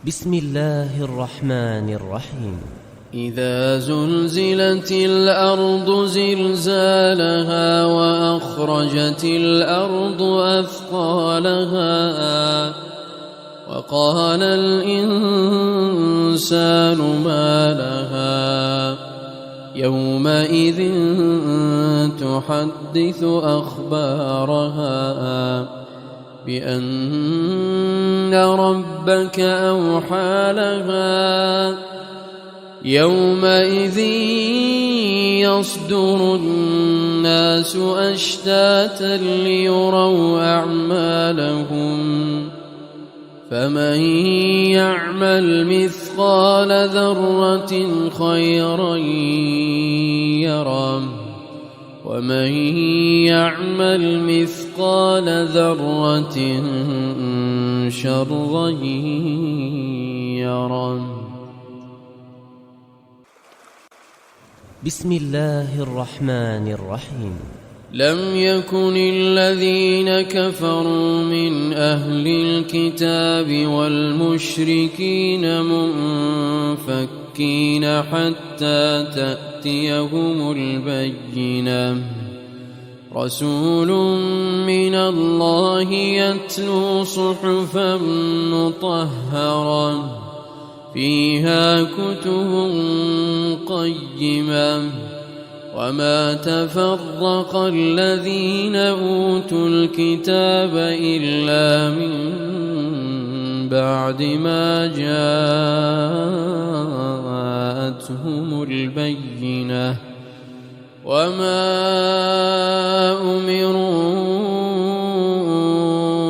بسم الله الرحمن الرحيم. إذا زلزلت الأرض زلزالها وأخرجت الأرض أثقالها وقال الإنسان ما لها يومئذ تحدث أخبارها بأن ربك أوحى لها يومئذ يصدر الناس أشتاتا ليروا أعمالهم فمن يعمل مثقال ذرة خيرا يره ومن يعمل مثقال ذرة شرا يره. بسم الله الرحمن الرحيم. لم يكن الذين كفروا من أهل الكتاب والمشركين منفكين حتى تأتيهم البينة رسول من الله يتلو صحفا مطهرة فيها كتب قيمة وما تفرق الذين أوتوا الكتاب إلا من بعد ما جاءتهم البينة وما أمروا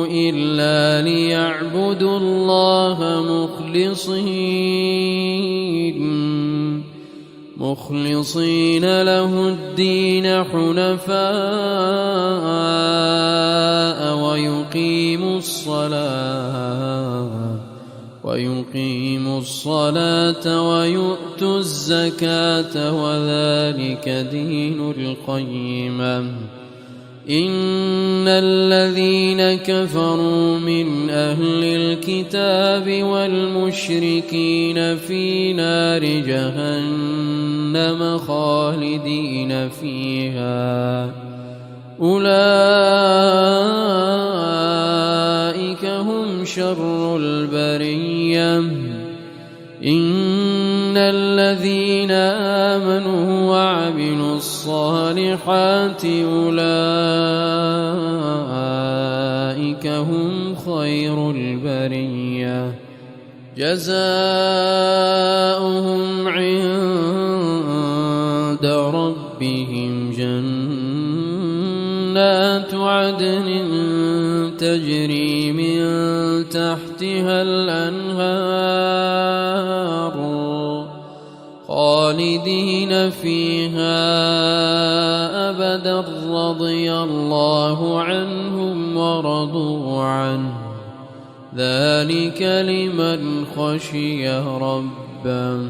إلا ليعبدوا الله مخلصين له الدين حنفاء ويقيموا الصلاة ويؤتوا الزكاة وذلك دين القيمة. إن الذين كفروا من أهل الكتاب والمشركين في نار جهنم خالدين فيها أولئك هم شر البرية. إن الذين آمنوا وعملوا الصالحات أولئك هم خير البرية جزاؤهم عند ربهم جنات عدن تجري من تحتها الأنهار خالدين فيها أبدا رضي الله عنهم ورضوا عنه ذلك لمن خشي ربه.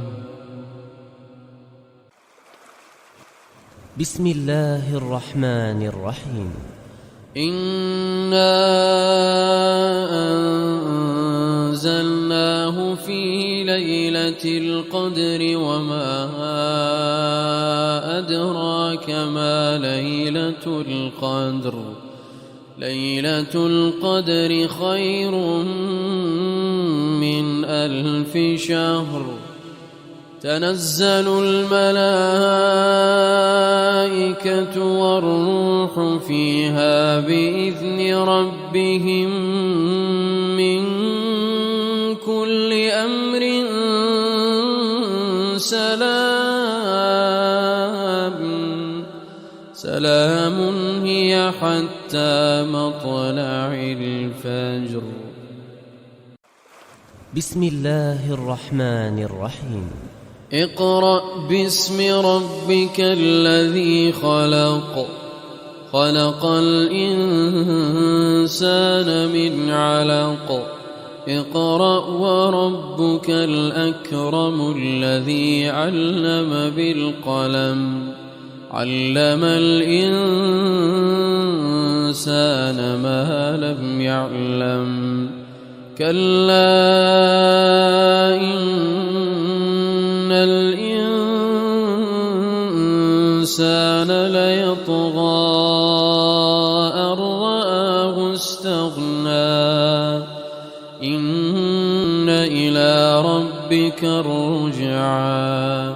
بسم الله الرحمن الرحيم. إنا أنزلناه في ليلة القدر وما أدراك ما ليلة القدر. ليلة القدر خير من 1000 شهر. تنزل الملائكة والروح فيها بإذن ربهم من كل أمر سلام هي حتى مطلع الفجر. بسم الله الرحمن الرحيم. اقرأ باسم ربك الذي خلق الإنسان من علق. اقرأ وربك الأكرم الذي علم بالقلم علم الإنسان الإنسان ما لم يعلم كلا إن الإنسان ليطغى أن رآه استغنى. بسم الله الرحمن الرحيم. اقرأ باسم ربك الذي خلق. خلق الإنسان من علق. اقرأ وربك الأكرم الذي علم بالقلم علم الإنسان ما لم يعلم إلى ربك الرجعى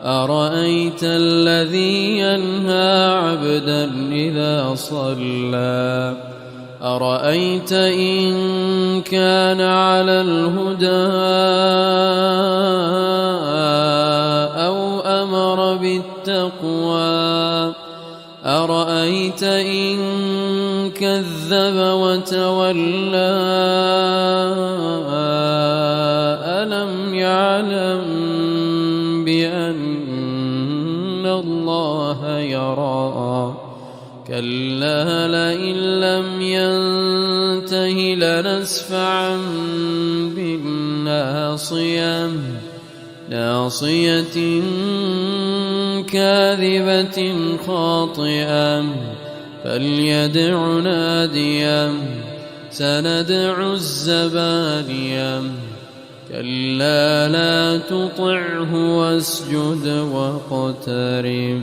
أرأيت الذي ينهى عبدا إذا صلى أرأيت إن كان على الهدى أو أمر بالتقوى أرأيت إن كذب وتولى ألم يعلم بأن الله يرى كلا لئن لم ينته لنسفعا بالناصية ناصية كاذبة خاطئة فليدع ناديا سندع الزبانية كلا لا تطعه واسجد واقترب